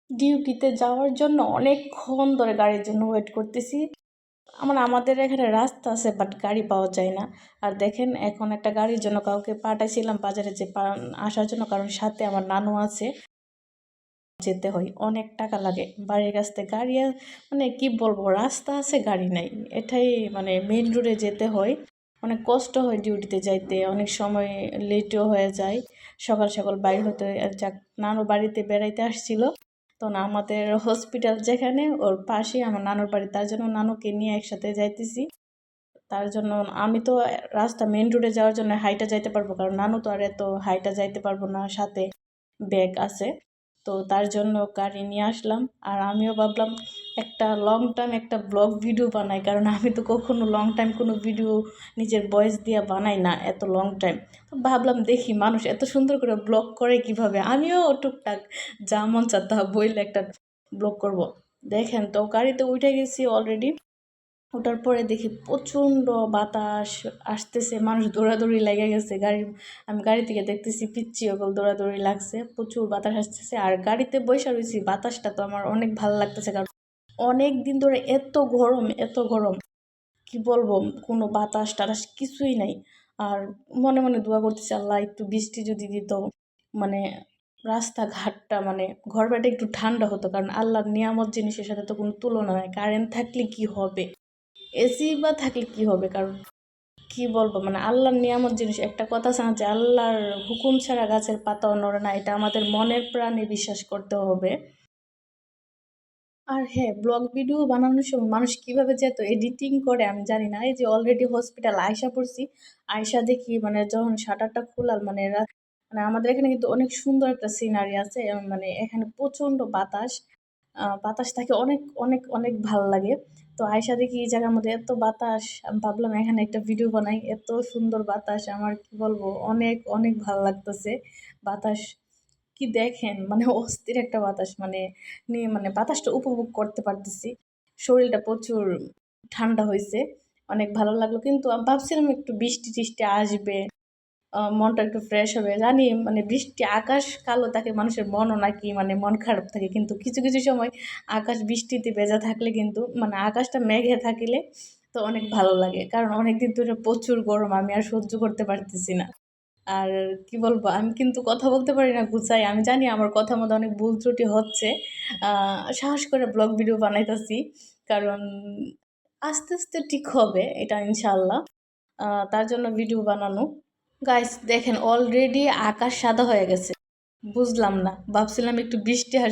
ডিউটিতে যাওয়ার জন্য অনেকক্ষণ ধরে গাড়ির জন্য ওয়েট করতেছি। আমাদের এখানে রাস্তা আছে, বাট গাড়ি পাওয়া যায় না। আর দেখেন, এখন একটা গাড়ির জন্য কাউকে পাঠাইছিলাম বাজারে আসার জন্য, কারণ সাথে আমার নানু আছে। যেতে হয়, অনেক টাকা লাগে বাড়ির কাছ থেকে গাড়ি মানে কি বলবো, রাস্তা আছে গাড়ি নাই, এটাই মানে মেইন রোডে যেতে হয়। অনেক কষ্ট হয় ডিউটিতে যাইতে, অনেক সময় লেটও হয়ে যায়, সকাল সকাল বাইর হতে হয়। আর যাক, নানু বাড়িতে বেড়াইতে আসছিল, তো আমাদের হসপিটাল যেখানে ওর পাশে আমার নানুর বাড়ি, তার জন্য নানুকে নিয়ে একসাথে যাইতেছি। তার জন্য আমি তো রাস্তা মেইন রোডে যাওয়ার জন্য হাইটা যাইতে পারবো, কারণ নানু তো আর এত হাইটা যাইতে পারবো না, সাথে ব্যাগ আছে। তো তার জন্য গাড়ি নিয়ে আসলাম। আর আমিও ভাবলাম একটা লং টাইম একটা ব্লগ ভিডিও বানাই, কারণ আমি তো কখনো লং টাইম কোনো ভিডিও নিজের ভয়েস দিয়ে বানাই না এত লং টাইম। তো ভাবলাম দেখি মানুষ এত সুন্দর করে ব্লগ করে কিভাবে, আমিও টুকটাক যা মন চা তা বইলে একটা ব্লগ করব। দেখেন তো, গাড়িতে উঠে গেছি অলরেডি। ওঠার পরে দেখি প্রচণ্ড বাতাস আসতেছে, মানুষ দৌড়াদৌড়ি লেগে গেছে আমি গাড়ি থেকে দেখতেছি পিচ্ছি ওগুলো দৌড়াদৌড়ি লাগছে, প্রচুর বাতাস আসতেছে। আর গাড়িতে বসে রয়েছি, বাতাসটা তো আমার অনেক ভালো লাগতেছে, কারণ অনেক দিন ধরে এত গরম এত গরম, কি বলবো, কোনো বাতাস টাতাস কিছুই নাই। আর মনে মনে দোয়া করতেছি, আল্লাহ একটু বৃষ্টি যদি দিত, মানে রাস্তাঘাটটা মানে ঘর বাড়িটা একটু ঠান্ডা হতো, কারণ আল্লাহর নিয়ামত জিনিসের সাথে তো কোনো তুলনা নাই। কারেন্ট থাকলে কি হবে, এসি বা থাকলে কি হবে, কারণ কি বলবো, মানে আল্লাহর নিয়ামত জিনিস, একটা কথা আছে না যে আল্লাহর হুকুম ছাড়া গাছের পাতাও নড়ে না, এটা আমাদের মনের প্রাণে বিশ্বাস করতে হবে। আর হ্যাঁ, ব্লগ ভিডিও বানানোর সময় মানুষ কিভাবে যে এত এডিটিং করে আমি জানি না। এই যে অলরেডি হসপিটাল আয়সা পড়ছি, আয়সা দেখি মানে যখন শাটারটা খোলাল, মানে মানে আমাদের এখানে কিন্তু অনেক সুন্দর একটা সিনারি আছে, মানে এখানে প্রচণ্ড বাতাস, বাতাস থাকে অনেক অনেক অনেক ভালো লাগে। তো আয়সা দেখি এই জায়গার মধ্যে এত বাতাস, আমি ভাবলাম এখানে একটা ভিডিও বানাই, এত সুন্দর বাতাস, আমার কি বলবো, অনেক অনেক ভালো লাগতেছে বাতাস। কি দেখেন, মানে অস্থির একটা বাতাস, মানে নিয়ে মানে বাতাসটা উপভোগ করতে পারতেছি। শরীরটা প্রচুর ঠান্ডা হয়েছে, অনেক ভালো লাগলো। কিন্তু আমি ভাবছিলাম একটু বৃষ্টি টিষ্টি আসবে, মনটা একটু ফ্রেশ হবে। জানি মানে বৃষ্টি, আকাশ কালো থাকে, মানুষের মনও নাকি মানে মন খারাপ থাকে, কিন্তু কিছু কিছু সময় আকাশ বৃষ্টিতে ভেজা থাকলে কিন্তু মানে আকাশটা মেঘে থাকলে তো অনেক ভালো লাগে, কারণ অনেকদিন ধরে প্রচুর গরম, আমি আর সহ্য করতে পারতেছি না। আর কি বলবো, আমি কিন্তু কথা বলতে পারি না গুছাই, আমি জানি আমার কথার মধ্যে অনেক ভুল ত্রুটি হচ্ছে। সাহস করে ব্লগ ভিডিও বানাইতেছি, কারণ আস্তে আস্তে ঠিক হবে এটা ইনশাল্লাহ। তার জন্য ভিডিও বানানো। গাইস দেখেন, অলরেডি আকাশ সাদা হয়ে গেছে, বুঝলাম না, ভাবছিলাম একটু বৃষ্টি আসবে।